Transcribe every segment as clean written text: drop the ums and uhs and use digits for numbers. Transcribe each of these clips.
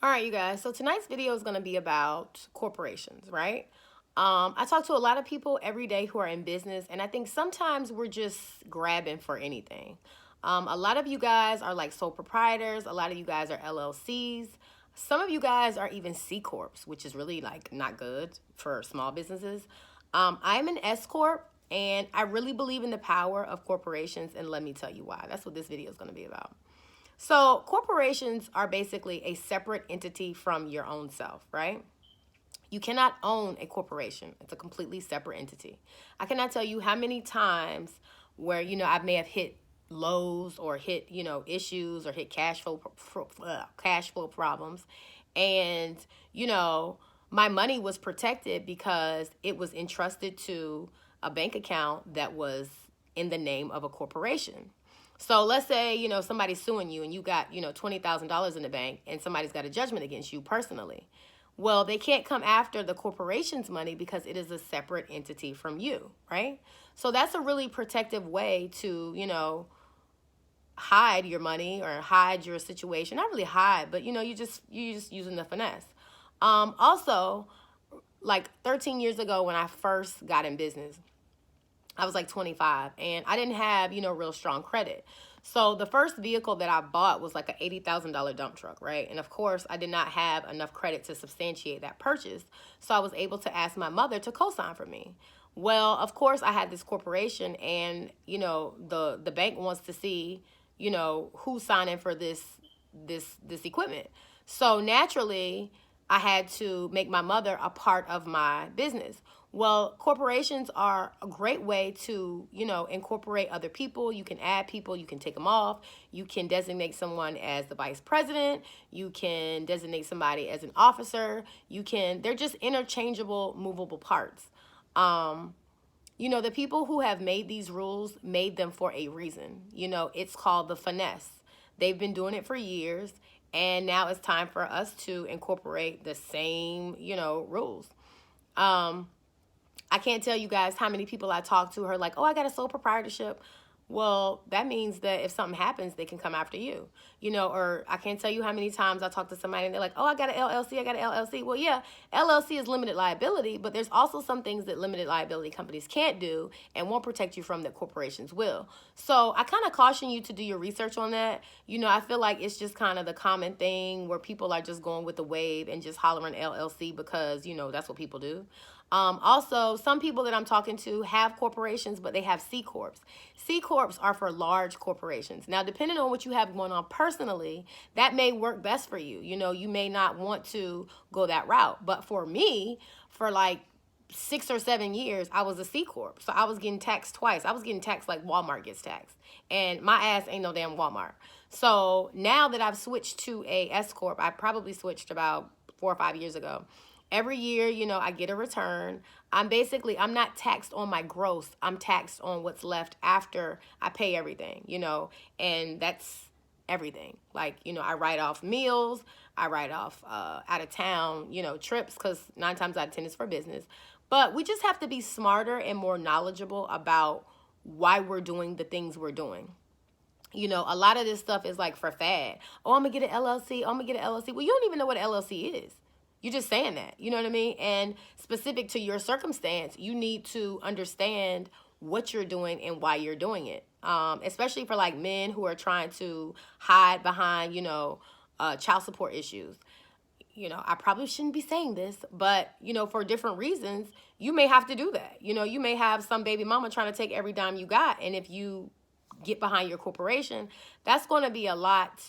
All right, you guys. So tonight's video is going to be about corporations, right? I talk to a lot of people every day who are in business, and I think sometimes we're just grabbing for anything. A lot of you guys are like sole proprietors. A lot of you guys are LLCs. Some of you guys are even C corps, which is really like not good for small businesses. I'm an S corp, and I really believe in the power of corporations, and let me tell you why. That's what this video is going to be about. So, corporations are basically a separate entity from your own self, right? You cannot own a corporation. It's a completely separate entity. I cannot tell you how many times where, I may have hit lows or hit, issues or hit cash flow problems. And, you know, my money was protected because it was entrusted to a bank account that was in the name of a corporation. So let's say, somebody's suing you and you got, $20,000 in the bank and somebody's got a judgment against you personally. Well, they can't come after the corporation's money because it is a separate entity from you, right? So that's a really protective way to, hide your money or hide your situation. Not really hide, but you just using the finesse. Also, like 13 years ago when I first got in business, I was like 25 and I didn't have, real strong credit. So the first vehicle that I bought was like an $80,000 dump truck, right? And of course, I did not have enough credit to substantiate that purchase. So I was able to ask my mother to co-sign for me. Well, of course, I had this corporation and, the bank wants to see, who's signing for this equipment. So naturally, I had to make my mother a part of my business. Well, corporations are a great way to, incorporate other people. You can add people, you can take them off. You can designate someone as the vice president. You can designate somebody as an officer. They're just interchangeable, movable parts. The people who have made these rules made them for a reason. It's called the finesse. They've been doing it for years, and now it's time for us to incorporate the same, rules. I can't tell you guys how many people I talk to are like, oh, I got a sole proprietorship. Well, that means that if something happens, they can come after you, or I can't tell you how many times I talk to somebody and they're like, oh, I got an LLC, I got an LLC. Well, yeah, LLC is limited liability, but there's also some things that limited liability companies can't do and won't protect you from that corporations will. So I kind of caution you to do your research on that. I feel like it's just kind of the common thing where people are just going with the wave and just hollering LLC because, that's what people do. Also, some people that I'm talking to have corporations, but they have C Corps. C Corps are for large corporations. Now, depending on what you have going on personally, that may work best for you. You may not want to go that route. But for me, for like 6 or 7 years, I was a C Corp. So I was getting taxed twice. I was getting taxed like Walmart gets taxed. And my ass ain't no damn Walmart. So now that I've switched to a S Corp, I probably switched about 4 or 5 years ago. Every year, I get a return. I'm not taxed on my gross. I'm taxed on what's left after I pay everything, and that's everything. Like, I write off meals. I write off out of town, trips because 9 times out of 10 is for business. But we just have to be smarter and more knowledgeable about why we're doing the things we're doing. A lot of this stuff is like for fad. Oh, I'm going to get an LLC. Oh, I'm going to get an LLC. Well, you don't even know what an LLC is. You're just saying that, you know what I mean? And specific to your circumstance, you need to understand what you're doing and why you're doing it. Especially for like men who are trying to hide behind, child support issues. I probably shouldn't be saying this, but, for different reasons, you may have to do that. You may have some baby mama trying to take every dime you got. And if you get behind your corporation, that's going to be a lot,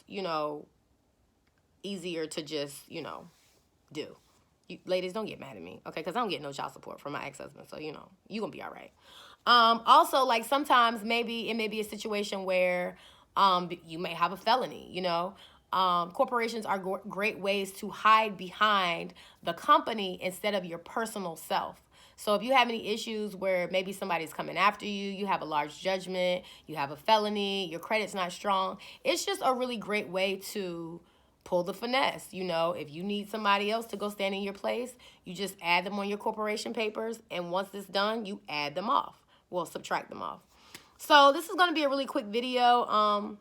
easier to just, do. You, ladies, don't get mad at me, okay? Because I don't get no child support from my ex-husband, so, you're going to be all right. Also, like, sometimes maybe it may be a situation where you may have a felony, corporations are great ways to hide behind the company instead of your personal self. So if you have any issues where maybe somebody's coming after you, you have a large judgment, you have a felony, your credit's not strong, it's just a really great way to pull the finesse. If you need somebody else to go stand in your place, you just add them on your corporation papers, and once it's done, you add them off. Well, subtract them off. So this is going to be a really quick video.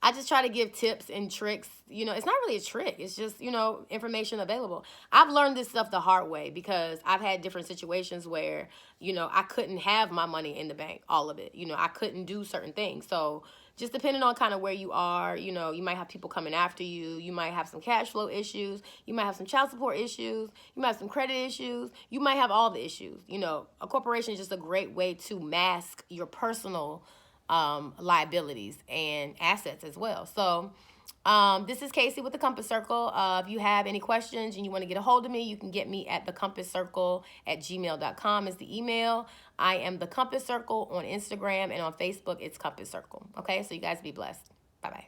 I just try to give tips and tricks. You know, it's not really a trick. It's just, you know, information available. I've learned this stuff the hard way because I've had different situations where, you know, I couldn't have my money in the bank, all of it. You know, I couldn't do certain things. So just depending on kind of where you are, you know, you might have people coming after you. You might have some cash flow issues. You might have some child support issues. You might have some credit issues. You might have all the issues. You know, a corporation is just a great way to mask your personal liabilities and assets as well. So this is Casey with the Compass Circle. If you have any questions and you want to get a hold of me, you can get me at thecompasscircle@gmail.com is the email. I am the Compass Circle on Instagram, and on Facebook, it's Compass Circle. Okay, so you guys be blessed. Bye-bye.